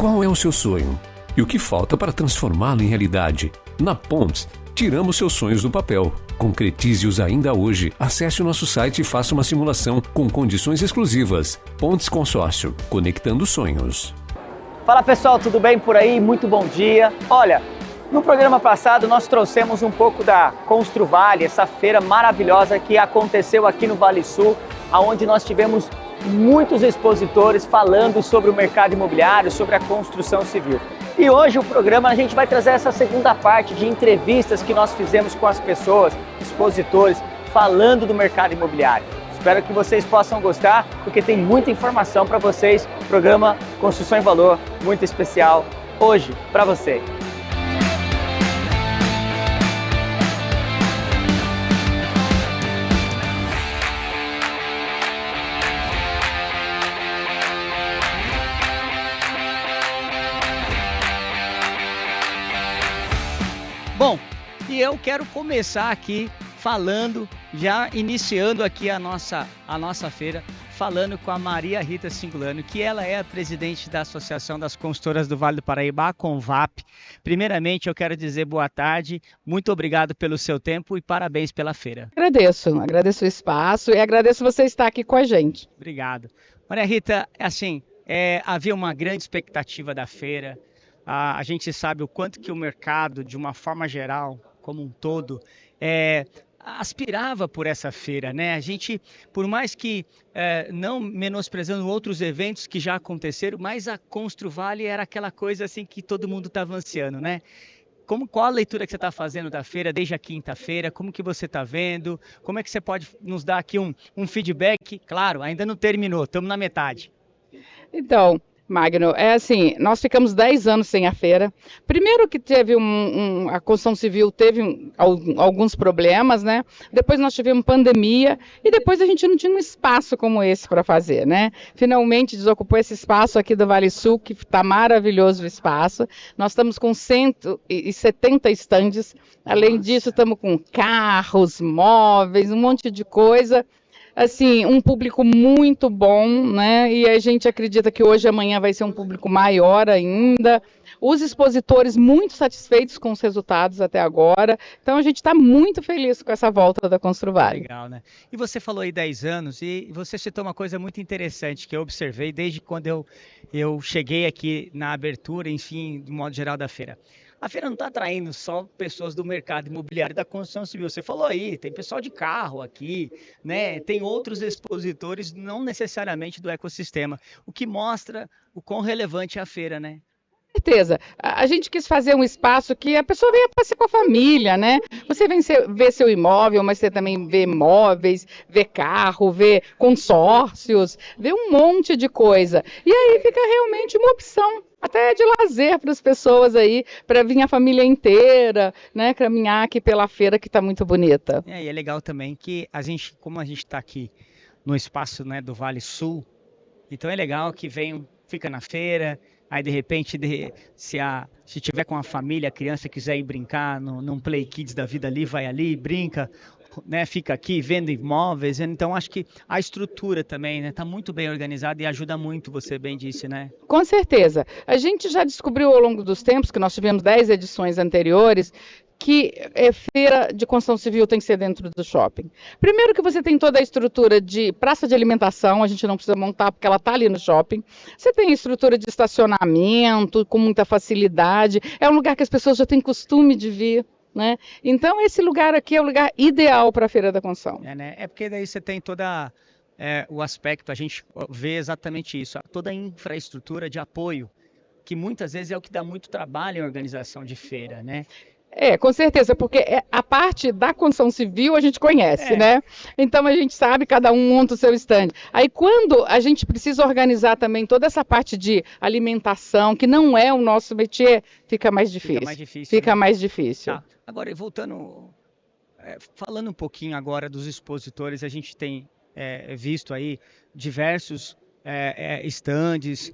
Qual é o seu sonho? E o que falta para transformá-lo em realidade? Na Pontes, tiramos seus sonhos do papel. Concretize-os ainda hoje. Acesse o nosso site e faça uma simulação com condições exclusivas. Pontes Consórcio, conectando sonhos. Fala pessoal, tudo bem por aí? Muito bom dia. Olha, no programa passado nós trouxemos um pouco da Construvale, essa feira maravilhosa que aconteceu aqui no Vale Sul, onde nós tivemos muitos expositores falando sobre o mercado imobiliário, sobre a construção civil. E hoje o programa a gente vai trazer essa segunda parte de entrevistas que nós fizemos com as pessoas, expositores, falando do mercado imobiliário. Espero que vocês possam gostar, porque tem muita informação para vocês. Programa Construção em Valor, muito especial hoje para vocês. Bom, e eu quero começar aqui falando, já iniciando aqui a nossa feira, falando com a Maria Rita Cingolano, que ela é a presidente da Associação das Consultoras do Vale do Paraíba, a Convap. Primeiramente, eu quero dizer boa tarde, muito obrigado pelo seu tempo e parabéns pela feira. Agradeço o espaço e agradeço você estar aqui com a gente. Obrigado. Maria Rita, assim, havia uma grande expectativa da feira. A gente sabe o quanto que o mercado, de uma forma geral, como um todo, aspirava por essa feira, né? A gente, por mais que não menosprezando outros eventos que já aconteceram, mas a Construvale era aquela coisa assim que todo mundo estava ansiando, né? Qual a leitura que você está fazendo da feira desde a quinta-feira? Como que você está vendo? Como é que você pode nos dar aqui um feedback? Claro, ainda não terminou, estamos na metade. Então, Magno, nós ficamos 10 anos sem a feira. Primeiro que teve a construção civil teve alguns problemas, né? Depois nós tivemos pandemia e depois a gente não tinha um espaço como esse para fazer, né? Finalmente desocupou esse espaço aqui do Vale Sul, que está maravilhoso o espaço. Nós estamos com 170 estandes. Além disso, estamos com carros, móveis, um monte de coisa. Assim, um público muito bom, né? E a gente acredita que hoje e amanhã vai ser um público maior ainda. Os expositores muito satisfeitos com os resultados até agora. Então a gente está muito feliz com essa volta da Construvale. Legal, né? E você falou aí 10 anos e você citou uma coisa muito interessante que eu observei desde quando eu cheguei aqui na abertura, enfim, do modo geral da feira. A feira não está atraindo só pessoas do mercado imobiliário e da construção civil. Você falou aí, tem pessoal de carro aqui, né? Tem outros expositores, não necessariamente do ecossistema, o que mostra o quão relevante é a feira, né? Certeza. A gente quis fazer um espaço que a pessoa venha passear com a família, né? Você vem ver seu imóvel, mas você também vê móveis, vê carro, vê consórcios, vê um monte de coisa. E aí fica realmente uma opção até de lazer para as pessoas aí, para vir a família inteira, né? Caminhar aqui pela feira que está muito bonita. E é legal também que como a gente está aqui no espaço, né, do Vale Sul, então é legal que fica na feira. Aí, de repente, se tiver com a família, a criança quiser ir brincar num Play Kids da vida ali, vai ali, brinca, né, fica aqui, vendo imóveis. Então, acho que a estrutura também, né, está muito bem organizada e ajuda muito, você bem disse, né? Com certeza. A gente já descobriu ao longo dos tempos, que nós tivemos 10 edições anteriores, que feira de construção civil tem que ser dentro do shopping. Primeiro que você tem toda a estrutura de praça de alimentação, a gente não precisa montar porque ela está ali no shopping. Você tem a estrutura de estacionamento com muita facilidade. É um lugar que as pessoas já têm costume de vir, né? Então esse lugar aqui é o lugar ideal para a Feira da Construção. Né? É porque daí você tem toda o aspecto, a gente vê exatamente isso, toda a infraestrutura de apoio, que muitas vezes é o que dá muito trabalho em organização de feira, né? Com certeza, porque a parte da construção civil a gente conhece, né? Então a gente sabe, cada um monta o seu stand. Aí quando a gente precisa organizar também toda essa parte de alimentação, que não é o nosso métier, fica mais difícil. Fica mais difícil. Tá. Agora, voltando, falando um pouquinho agora dos expositores, a gente tem visto aí diversos stands,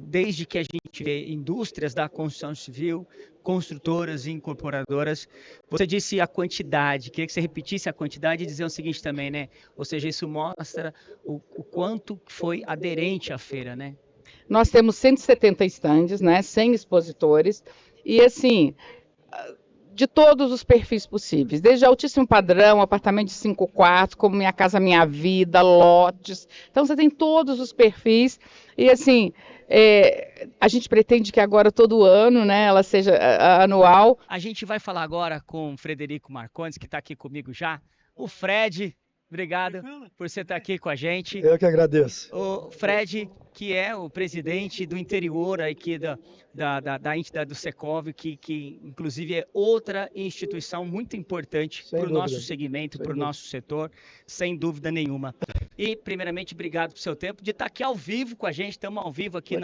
desde que a gente vê indústrias da construção civil, construtoras e incorporadoras. Você disse a quantidade, queria que você repetisse a quantidade e dizer o seguinte também, né? Ou seja, isso mostra o quanto foi aderente à feira, né? Nós temos 170 estandes, né, 100 expositores, e assim, de todos os perfis possíveis, desde altíssimo padrão, apartamento de 5 quartos, como Minha Casa Minha Vida, lotes. Então você tem todos os perfis e assim, a gente pretende que agora todo ano, né, ela seja anual. A gente vai falar agora com o Frederico Marcondes, que está aqui comigo já. O Fred, obrigado por você estar aqui com a gente. Eu que agradeço. O Fred, que é o presidente do interior aqui da entidade do Secov, que inclusive é outra instituição muito importante para o nosso segmento, para o nosso setor, sem dúvida nenhuma. E, primeiramente, obrigado pelo seu tempo de estar aqui ao vivo com a gente. Estamos ao vivo aqui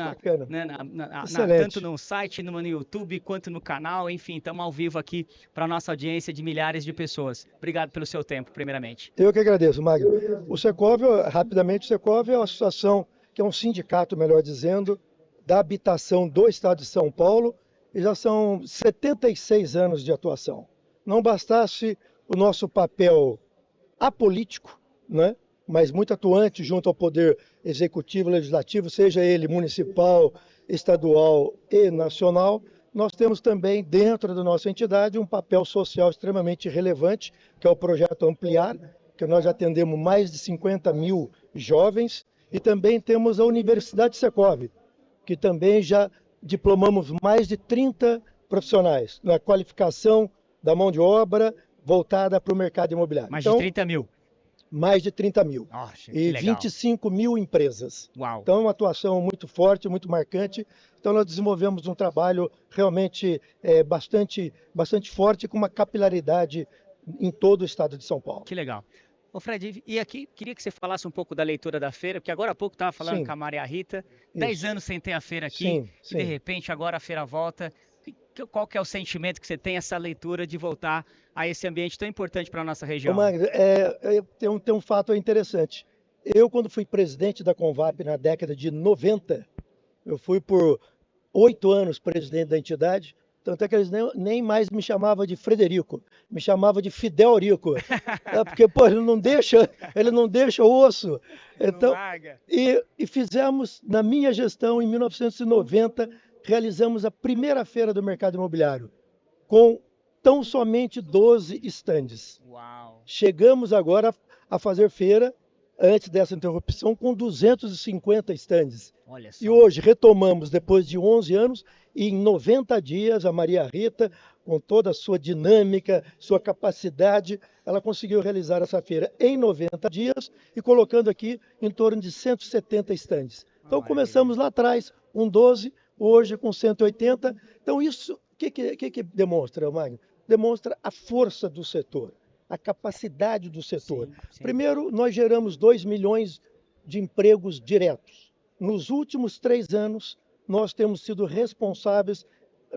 tanto no site, no YouTube, quanto no canal. Enfim, estamos ao vivo aqui para a nossa audiência de milhares de pessoas. Obrigado pelo seu tempo, primeiramente. Eu que agradeço, Magno. O Secov, rapidamente, o Secov é uma associação que é um sindicato, melhor dizendo, da habitação do estado de São Paulo, e já são 76 anos de atuação. Não bastasse o nosso papel apolítico, né, mas muito atuante junto ao poder executivo, legislativo, seja ele municipal, estadual e nacional, nós temos também dentro da nossa entidade um papel social extremamente relevante, que é o projeto Ampliar, que nós já atendemos mais de 50 mil jovens, e também temos a Universidade Secov, que também já diplomamos mais de 30 profissionais na qualificação da mão de obra voltada para o mercado imobiliário. Mais de 30 mil? Mais de 30 mil. Nossa, e 25 mil empresas. Uau. Então, é uma atuação muito forte, muito marcante. Então, nós desenvolvemos um trabalho realmente bastante forte, com uma capilaridade em todo o estado de São Paulo. Que legal. Ô Fred, e aqui, queria que você falasse um pouco da leitura da feira, porque agora há pouco estava falando com a Maria Rita, 10 anos sem ter a feira aqui, e de repente agora a feira volta. Qual que é o sentimento que você tem, essa leitura de voltar a esse ambiente tão importante para a nossa região? Magno, tem um fato interessante. Eu, quando fui presidente da Convap na década de 90, eu fui por 8 anos presidente da entidade, tanto é que eles nem mais me chamavam de Frederico, me chamavam de Fidelrico. Porque, pô, ele não deixa o osso. Então, e fizemos, na minha gestão, em 1990, realizamos a primeira feira do mercado imobiliário, com tão somente 12 estandes. Uau. Chegamos agora a fazer feira, antes dessa interrupção, com 250 estandes. Olha só. E hoje retomamos, depois de 11 anos, e em 90 dias, a Maria Rita, com toda a sua dinâmica, sua capacidade, ela conseguiu realizar essa feira em 90 dias e colocando aqui em torno de 170 estandes. Então, começamos lá atrás, com 12, hoje com 180. Então, isso, o que demonstra, Magno? Demonstra a força do setor, a capacidade do setor. Sim. Primeiro, nós geramos 2 milhões de empregos diretos. Nos últimos 3 anos, nós temos sido responsáveis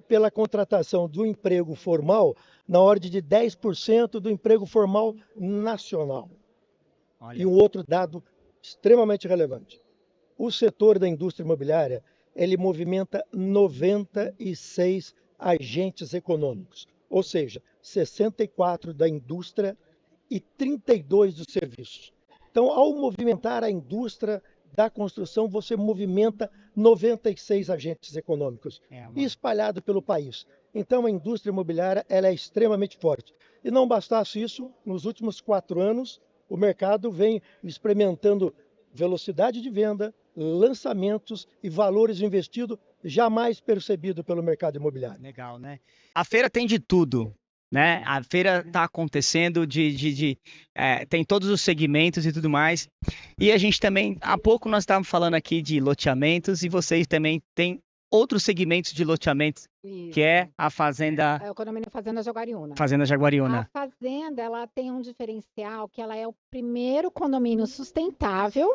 pela contratação do emprego formal na ordem de 10% do emprego formal nacional. Olha. E um outro dado extremamente relevante. O setor da indústria imobiliária, ele movimenta 96 agentes econômicos, ou seja, 64 da indústria e 32 dos serviços. Então, ao movimentar a indústria da construção, você movimenta 96 agentes econômicos, espalhado pelo país. Então, a indústria imobiliária ela é extremamente forte. E não bastasse isso, nos últimos 4 anos, o mercado vem experimentando velocidade de venda, lançamentos e valores investidos jamais percebido pelo mercado imobiliário. Legal, né? A feira tem de tudo, né? A feira está acontecendo tem todos os segmentos e tudo mais. E a gente também, há pouco nós estávamos falando aqui de loteamentos e vocês também têm outros segmentos de loteamentos, isso, que é a Fazenda... É o condomínio Fazenda Jaguariúna. Fazenda Jaguariúna. A Fazenda, ela tem um diferencial que ela é o primeiro condomínio sustentável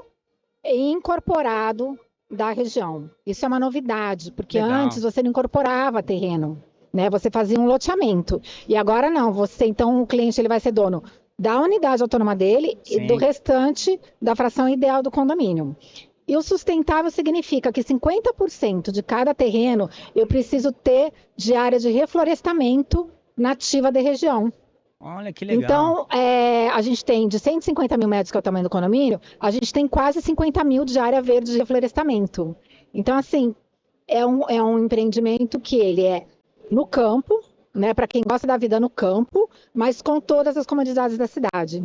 e incorporado da região. Isso é uma novidade, porque legal, antes você não incorporava terreno, né? Você fazia um loteamento. E agora não, então o cliente ele vai ser dono da unidade autônoma dele, sim, e do restante da fração ideal do condomínio. E o sustentável significa que 50% de cada terreno eu preciso ter de área de reflorestamento nativa da região. Olha que legal. Então, a gente tem de 150 mil metros, que é o tamanho do condomínio, a gente tem quase 50 mil de área verde de reflorestamento. Então, assim, é um empreendimento que ele é no campo, né, para quem gosta da vida no campo, mas com todas as comodidades da cidade.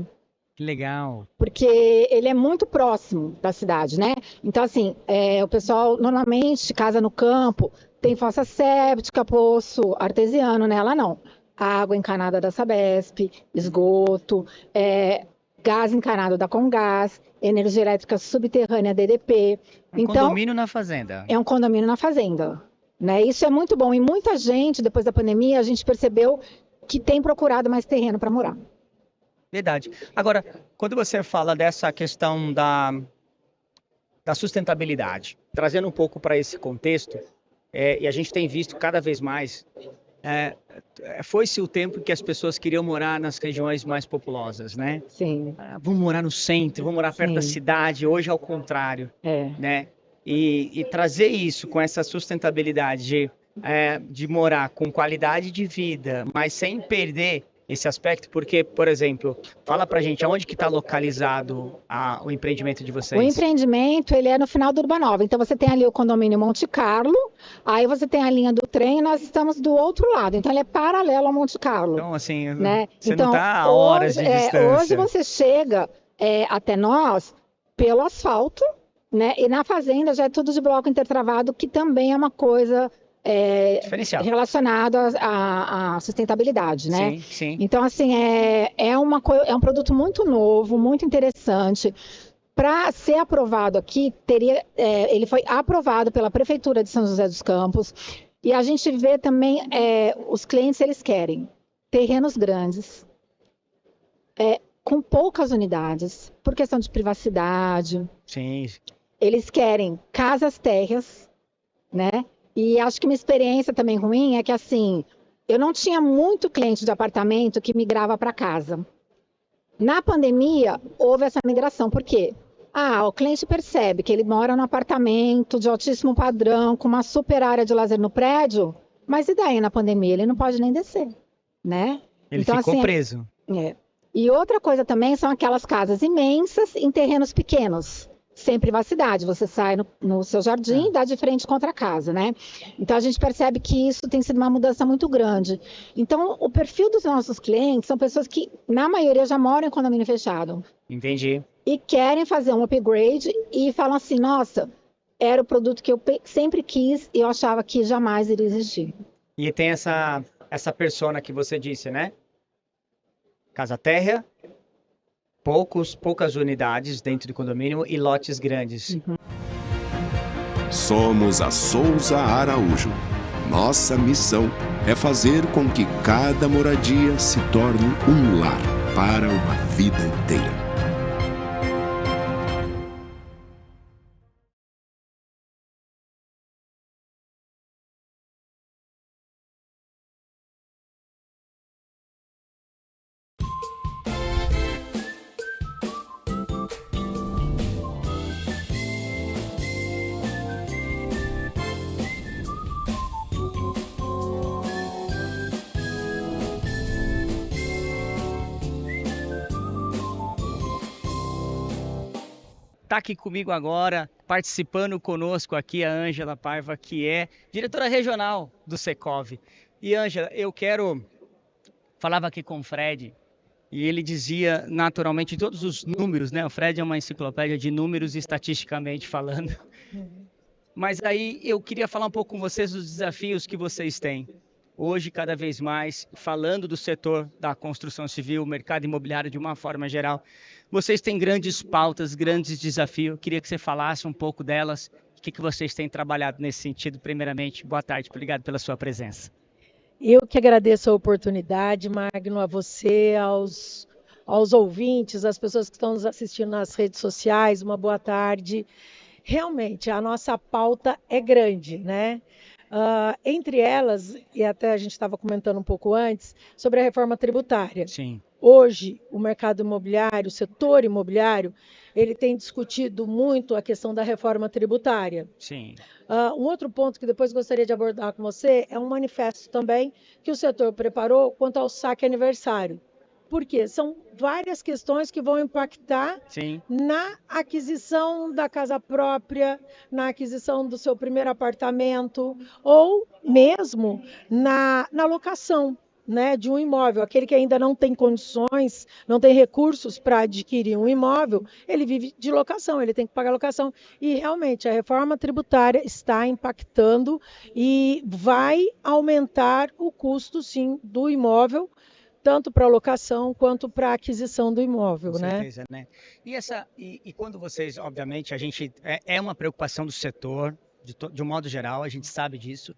Que legal. Porque ele é muito próximo da cidade, né? Então, assim, o pessoal normalmente casa no campo, tem fossa séptica, poço artesiano, né? Lá não. Água encanada da Sabesp, esgoto, gás encanado da Comgás, energia elétrica subterrânea DDP. Então, Condomínio na fazenda. é um condomínio na fazenda, né? Isso é muito bom. E muita gente, depois da pandemia, a gente percebeu que tem procurado mais terreno para morar. Verdade. Agora, quando você fala dessa questão da sustentabilidade, trazendo um pouco para esse contexto, e a gente tem visto cada vez mais, foi-se o tempo que as pessoas queriam morar nas regiões mais populosas, né? Sim. Vamos morar no centro, vamos morar perto da Sim. cidade, hoje é o contrário, né? E trazer isso com essa sustentabilidade de morar com qualidade de vida, mas sem perder esse aspecto, porque, por exemplo, fala pra gente aonde que está localizado o empreendimento de vocês. O empreendimento, ele é no final do Urbanova. Então, você tem ali o condomínio Monte Carlo, aí você tem a linha do trem e nós estamos do outro lado. Então, ele é paralelo ao Monte Carlo. Então, assim, né? você então, não está a horas de distância. Hoje você chega até nós pelo asfalto, né? E na fazenda já é tudo de bloco intertravado, que também é uma coisa diferencial, relacionada à sustentabilidade, né? Sim, sim. Então, assim, é um produto muito novo, muito interessante. Para ser aprovado aqui, ele foi aprovado pela Prefeitura de São José dos Campos. E a gente vê também, os clientes, eles querem terrenos grandes, com poucas unidades, por questão de privacidade. Sim. Eles querem casas térreas, né? E acho que uma experiência também ruim é que, assim, eu não tinha muito cliente de apartamento que migrava para casa. Na pandemia, houve essa migração. Por quê? O cliente percebe que ele mora num apartamento de altíssimo padrão, com uma super área de lazer no prédio, mas e daí na pandemia? Ele não pode nem descer, né? Ele então, ficou assim, preso. E outra coisa também são aquelas casas imensas em terrenos pequenos, sem privacidade. Você sai no seu jardim e dá de frente contra a casa, né? Então, a gente percebe que isso tem sido uma mudança muito grande. Então, o perfil dos nossos clientes são pessoas que, na maioria, já moram em condomínio fechado. Entendi. E querem fazer um upgrade e falam assim, nossa, era o produto que eu sempre quis e eu achava que jamais iria existir. E tem essa persona que você disse, né? Casa térrea, poucas unidades dentro do condomínio e lotes grandes. Somos a Souza Araújo. Nossa missão é fazer com que cada moradia se torne um lar para uma vida inteira. Está aqui comigo agora, participando conosco aqui, a Ângela Paiva, que é diretora regional do Secov. E Ângela, falava aqui com o Fred, e ele dizia naturalmente todos os números, né? O Fred é uma enciclopédia de números estatisticamente falando. Mas aí eu queria falar um pouco com vocês dos desafios que vocês têm. Hoje, cada vez mais, falando do setor da construção civil, mercado imobiliário de uma forma geral, vocês têm grandes pautas, grandes desafios. Eu queria que você falasse um pouco delas. O que vocês têm trabalhado nesse sentido, primeiramente? Boa tarde, obrigado pela sua presença. Eu que agradeço a oportunidade, Magno, a você, aos ouvintes, às pessoas que estão nos assistindo nas redes sociais, uma boa tarde. Realmente, a nossa pauta é grande, né? Entre elas, e até a gente estava comentando um pouco antes, sobre a reforma tributária. Sim. Hoje, o mercado imobiliário, o setor imobiliário, ele tem discutido muito a questão da reforma tributária. Sim. Um outro ponto que depois gostaria de abordar com você é um manifesto também que o setor preparou quanto ao saque aniversário. Porque são várias questões que vão impactar Sim. na aquisição da casa própria, na aquisição do seu primeiro apartamento, ou mesmo na locação, né, de um imóvel. Aquele que ainda não tem condições, não tem recursos para adquirir um imóvel, ele vive de locação, ele tem que pagar locação. E realmente a reforma tributária está impactando e vai aumentar o custo, sim, do imóvel, tanto para locação quanto para aquisição do imóvel, Com né? certeza, né? E quando vocês, obviamente, a gente é uma preocupação do setor, de um modo geral, a gente sabe disso.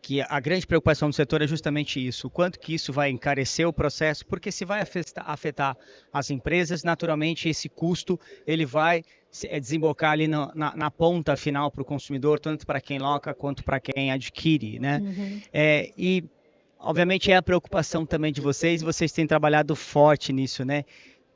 Que a grande preocupação do setor é justamente isso, o quanto que isso vai encarecer o processo, porque se vai afetar as empresas, naturalmente esse custo ele vai desembocar ali na ponta final para o consumidor, tanto para quem loca quanto para quem adquire, né? Uhum. E obviamente é a preocupação também de vocês têm trabalhado forte nisso, né?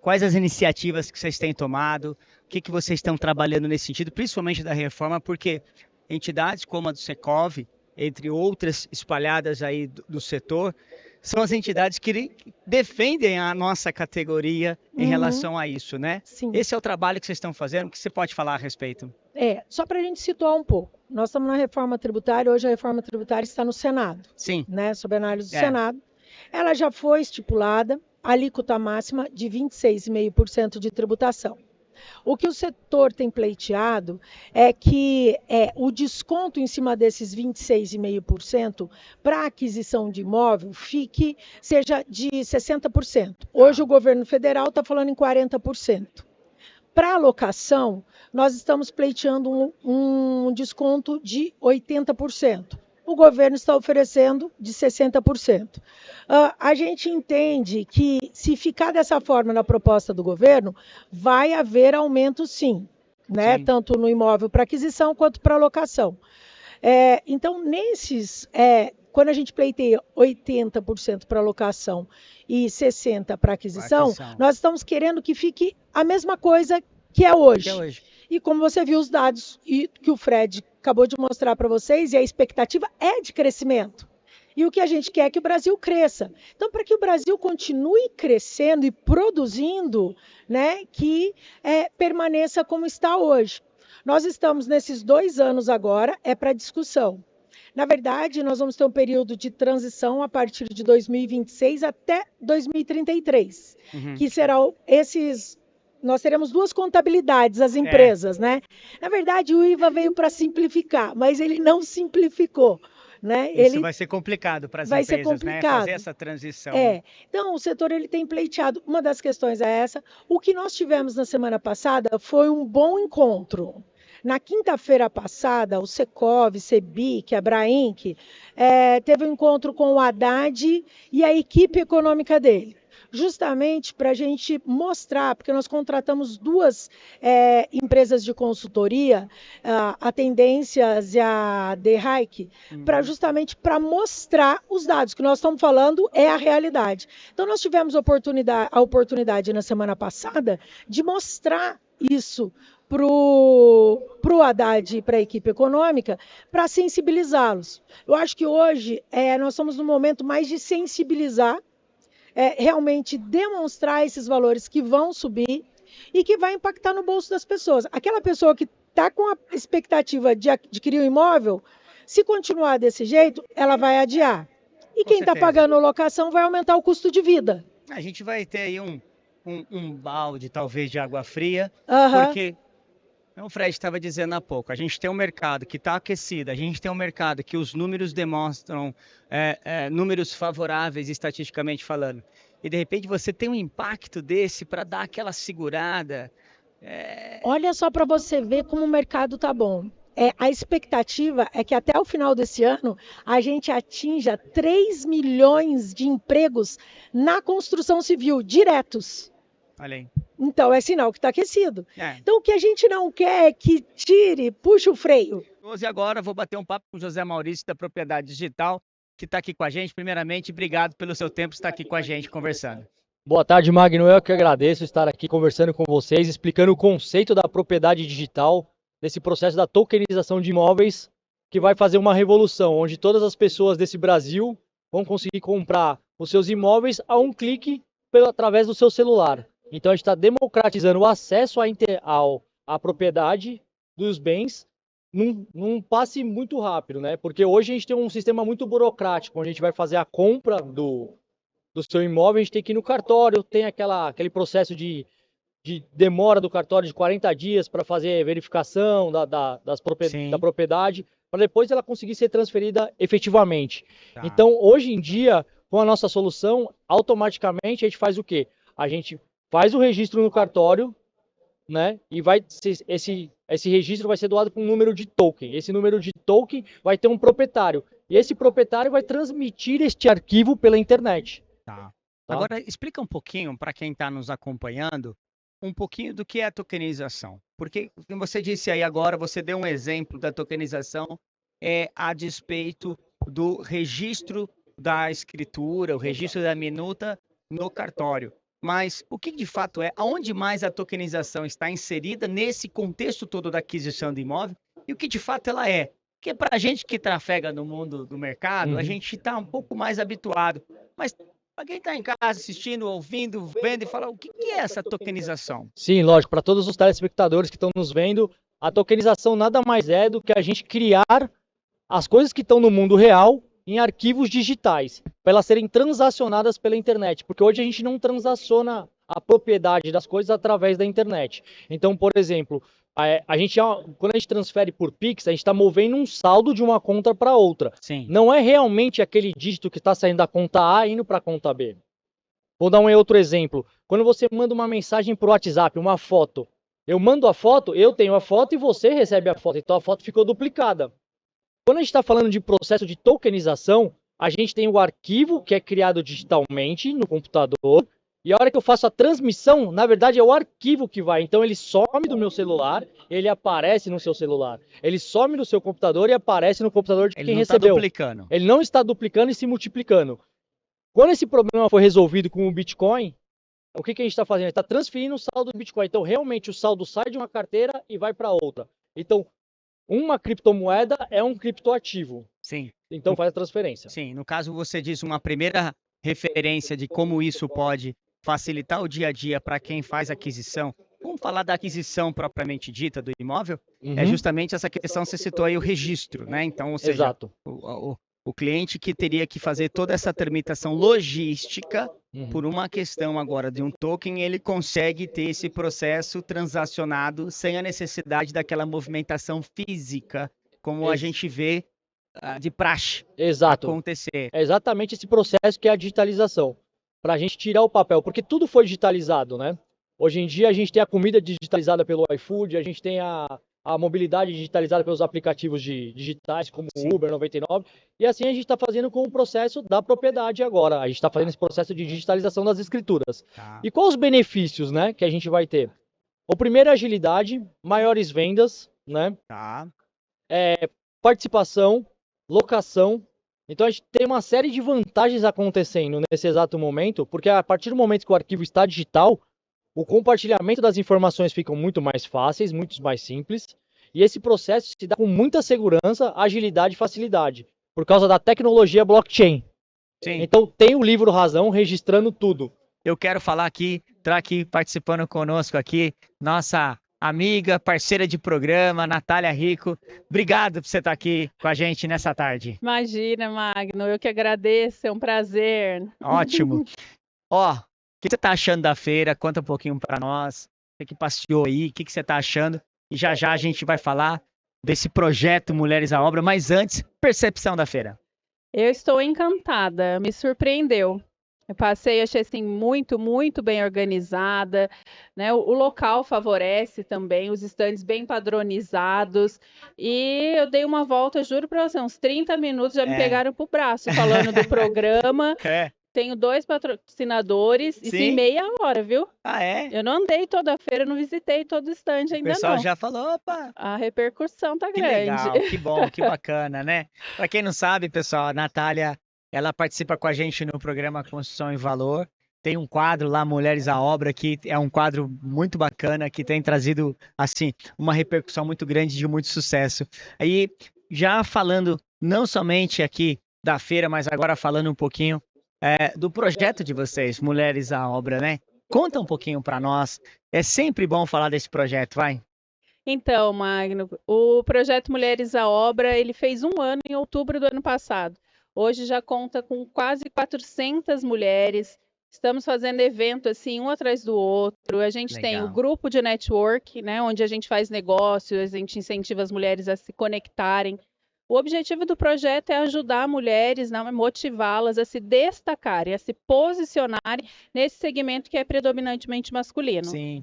Quais as iniciativas que vocês têm tomado, o que vocês estão trabalhando nesse sentido, principalmente da reforma, porque entidades como a do Secov, entre outras espalhadas aí do setor, são as entidades que defendem a nossa categoria em relação a isso, né? Sim. Esse é o trabalho que vocês estão fazendo, o que você pode falar a respeito? Só para a gente situar um pouco. Nós estamos na reforma tributária, hoje a reforma tributária está no Senado. Sim. Né, sob análise do Senado. Ela já foi estipulada, alíquota máxima de 26,5% de tributação. O que o setor tem pleiteado é que o desconto em cima desses 26,5% para aquisição de imóvel seja de 60%. Hoje o governo federal está falando em 40%. Para alocação, nós estamos pleiteando um desconto de 80%. O governo está oferecendo de 60%. A gente entende que, se ficar dessa forma na proposta do governo, vai haver aumento sim, né? Sim. Tanto no imóvel para aquisição quanto para locação. Então, quando a gente pleiteia 80% para locação e 60% para aquisição, nós estamos querendo que fique a mesma coisa que é hoje. E como você viu os dados que o Fred acabou de mostrar para vocês, e a expectativa é de crescimento. E o que a gente quer é que o Brasil cresça. Então, para que o Brasil continue crescendo e produzindo, né, que permaneça como está hoje. Nós estamos nesses 2 anos agora, para discussão. Na verdade, nós vamos ter um período de transição a partir de 2026 até 2033, que serão nós teremos 2 contabilidades, as empresas, né? Na verdade, o IVA veio para simplificar, mas ele não simplificou, né? Isso vai ser complicado para as empresas, vai ser complicado, né? Fazer essa transição. Então, o setor ele tem pleiteado. Uma das questões é essa. O que nós tivemos na semana passada foi um bom encontro. Na quinta-feira passada, o Secov, Sebic, a Abrainc, teve um encontro com o Haddad e a equipe econômica dele. Justamente para a gente mostrar, porque nós contratamos 2 empresas de consultoria, a Tendências e a The Hike, justamente para mostrar os dados. O que nós estamos falando é a realidade. Então, nós tivemos a oportunidade na semana passada de mostrar isso para o Haddad e para a equipe econômica, para sensibilizá-los. Eu acho que hoje nós estamos no momento mais de sensibilizar, realmente demonstrar esses valores que vão subir e que vai impactar no bolso das pessoas. Aquela pessoa que está com a expectativa de adquirir um imóvel, se continuar desse jeito, ela vai adiar. E quem está pagando locação vai aumentar o custo de vida. A gente vai ter aí um balde, talvez, de água fria, porque o Fred estava dizendo há pouco, a gente tem um mercado que está aquecido, a gente tem um mercado que os números demonstram números favoráveis estatisticamente falando, e de repente você tem um impacto desse para dar aquela segurada. Olha só para você ver como o mercado está bom. A expectativa é que até o final desse ano a gente atinja 3 milhões de empregos na construção civil, diretos. Olha aí. Então, é sinal que está aquecido. Então, o que a gente não quer é que puxe o freio. E agora vou bater um papo com o José Maurício, da Propriedade Digital, que está aqui com a gente. Primeiramente, obrigado pelo seu tempo estar aqui com a gente, conversando. Boa tarde, Magno. Eu que agradeço estar aqui conversando com vocês, explicando o conceito da propriedade digital, desse processo da tokenização de imóveis, que vai fazer uma revolução, onde todas as pessoas desse Brasil vão conseguir comprar os seus imóveis a um clique através do seu celular. Então a gente está democratizando o acesso à propriedade dos bens num passe muito rápido, né? Porque hoje a gente tem um sistema muito burocrático, onde a gente vai fazer a compra do seu imóvel, a gente tem que ir no cartório, tem aquele processo de demora do cartório de 40 dias para fazer verificação da propriedade, para depois ela conseguir ser transferida efetivamente. Tá. Então, hoje em dia, com a nossa solução, automaticamente a gente faz o quê? A gente faz o registro no cartório, né? E esse registro vai ser doado com um número de token. Esse número de token vai ter um proprietário. E esse proprietário vai transmitir este arquivo pela internet. Tá. Agora, explica um pouquinho para quem está nos acompanhando, um pouquinho do que é a tokenização. Porque, como você disse aí agora, você deu um exemplo da tokenização a despeito do registro da escritura, o registro da minuta no cartório. Mas o que de fato é? Aonde mais a tokenização está inserida nesse contexto todo da aquisição de imóvel? E o que de fato ela é? Porque para a gente que trafega no mundo do mercado, a gente está um pouco mais habituado. Mas para quem está em casa assistindo, ouvindo, vendo e fala, o que é essa tokenização? Sim, lógico, para todos os telespectadores que estão nos vendo, a tokenização nada mais é do que a gente criar as coisas que estão no mundo real em arquivos digitais, para elas serem transacionadas pela internet, porque hoje a gente não transaciona a propriedade das coisas através da internet. Então, por exemplo, quando a gente transfere por Pix, a gente está movendo um saldo de uma conta para outra. Sim. Não é realmente aquele dígito que está saindo da conta A indo para a conta B. Vou dar um outro exemplo. Quando você manda uma mensagem por WhatsApp, uma foto, eu mando a foto, eu tenho a foto e você recebe a foto, então a foto ficou duplicada. Quando a gente está falando de processo de tokenização, a gente tem o arquivo que é criado digitalmente no computador, e a hora que eu faço a transmissão, na verdade é o arquivo que vai. Então ele some do meu celular, ele aparece no seu celular. Ele some do seu computador e aparece no computador de quem recebeu. Ele não está duplicando. Ele não está duplicando e se multiplicando. Quando esse problema foi resolvido com o Bitcoin, o que a gente está fazendo? Está transferindo o saldo do Bitcoin. Então realmente o saldo sai de uma carteira e vai para outra. Então uma criptomoeda é um criptoativo. Sim. Então faz a transferência. Sim, no caso você diz uma primeira referência de como isso pode facilitar o dia a dia para quem faz aquisição. Vamos falar da aquisição propriamente dita do imóvel? É justamente essa questão, você citou aí o registro, né? Então, ou seja, exato. O cliente que teria que fazer toda essa tramitação logística por uma questão agora de um token, ele consegue ter esse processo transacionado sem a necessidade daquela movimentação física, como a gente vê de praxe acontecer. É exatamente esse processo que é a digitalização, para a gente tirar o papel, porque tudo foi digitalizado, né? Hoje em dia a gente tem a comida digitalizada pelo iFood, a gente tem a mobilidade digitalizada pelos aplicativos digitais, como o Uber 99, e assim a gente está fazendo com o processo da propriedade agora. A gente está fazendo esse processo de digitalização das escrituras. E quais os benefícios, né, que a gente vai ter? O primeiro é agilidade, maiores vendas, né? Participação, locação. Então a gente tem uma série de vantagens acontecendo nesse exato momento, porque a partir do momento que o arquivo está digital, o compartilhamento das informações fica muito mais fáceis, muito mais simples, e esse processo se dá com muita segurança, agilidade e facilidade, por causa da tecnologia blockchain. Sim. Então tem o livro Razão registrando tudo. Eu quero falar aqui, tá aqui participando conosco aqui, nossa amiga, parceira de programa, Natália Rico. Obrigado por você estar aqui com a gente nessa tarde. Imagina, Magno, eu que agradeço, é um prazer. Ótimo. Ó, o que você está achando da feira? Conta um pouquinho para nós. Você que passeou aí, o que você está achando? E já já a gente vai falar desse projeto Mulheres à Obra, mas antes, percepção da feira. Eu estou encantada, me surpreendeu. Eu passei, achei assim, muito, muito bem organizada, né? O local favorece também, os estandes bem padronizados. E eu dei uma volta, juro para você, uns 30 minutos já me pegaram pro braço falando do programa. Tenho 2 patrocinadores e em meia hora, viu? Ah, é? Eu não andei toda a feira, não visitei todo o estande ainda não. O pessoal já falou, opa! A repercussão tá que grande. Legal, que bom, que bacana, né? Para quem não sabe, pessoal, a Natália, ela participa com a gente no programa Construção em Valor. Tem um quadro lá, Mulheres à Obra, que é um quadro muito bacana, que tem trazido, assim, uma repercussão muito grande de muito sucesso. Aí, já falando não somente aqui da feira, mas agora falando um pouquinho do projeto de vocês, Mulheres à Obra, né? Conta um pouquinho para nós. É sempre bom falar desse projeto, vai. Então, Magno, o projeto Mulheres à Obra, ele fez 1 ano em outubro do ano passado. Hoje já conta com quase 400 mulheres. Estamos fazendo evento assim, um atrás do outro. A gente tem o grupo de network, né, onde a gente faz negócios, a gente incentiva as mulheres a se conectarem. O objetivo do projeto é ajudar mulheres, né, motivá-las a se destacarem, a se posicionarem nesse segmento que é predominantemente masculino. Sim.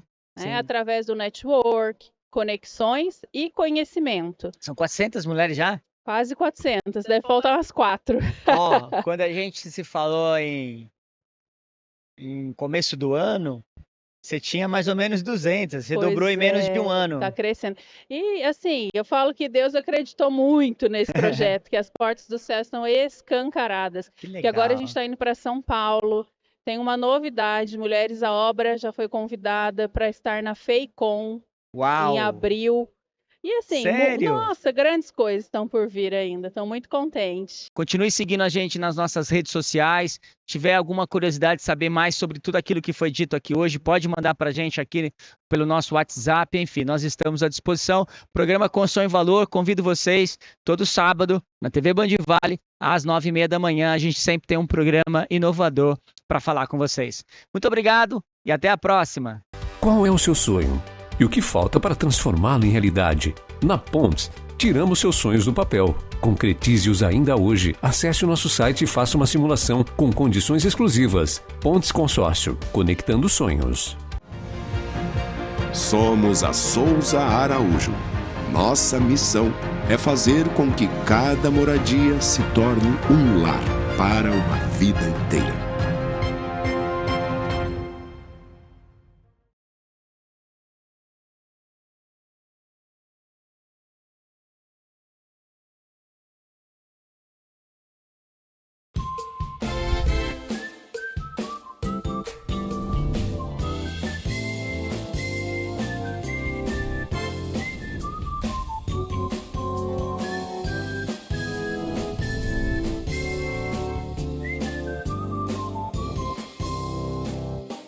Através do network, conexões e conhecimento. São 400 mulheres já? Quase 400, deve faltar umas 4. Quando a gente se falou em começo do ano, você tinha mais ou menos 200, você dobrou em menos de 1 ano. Está crescendo. E assim, eu falo que Deus acreditou muito nesse projeto, que as portas do céu estão escancaradas. Que legal. Que agora a gente está indo para São Paulo. Tem uma novidade, Mulheres à Obra já foi convidada para estar na FEICOM em abril. E assim, sério? Nossa, grandes coisas estão por vir ainda. Estou muito contente. Continue seguindo a gente nas nossas redes sociais. Tiver alguma curiosidade de saber mais sobre tudo aquilo que foi dito aqui hoje, pode mandar para a gente aqui pelo nosso WhatsApp. Enfim, nós estamos à disposição. Programa Construção em Valor. Convido vocês todo sábado na TV Band Vale, às 9h30 da manhã. A gente sempre tem um programa inovador para falar com vocês. Muito obrigado e até a próxima. Qual é o seu sonho? E o que falta para transformá-lo em realidade? Na Pontes, tiramos seus sonhos do papel. Concretize-os ainda hoje. Acesse o nosso site e faça uma simulação com condições exclusivas. Pontes Consórcio, conectando sonhos. Somos a Souza Araújo. Nossa missão é fazer com que cada moradia se torne um lar para uma vida inteira.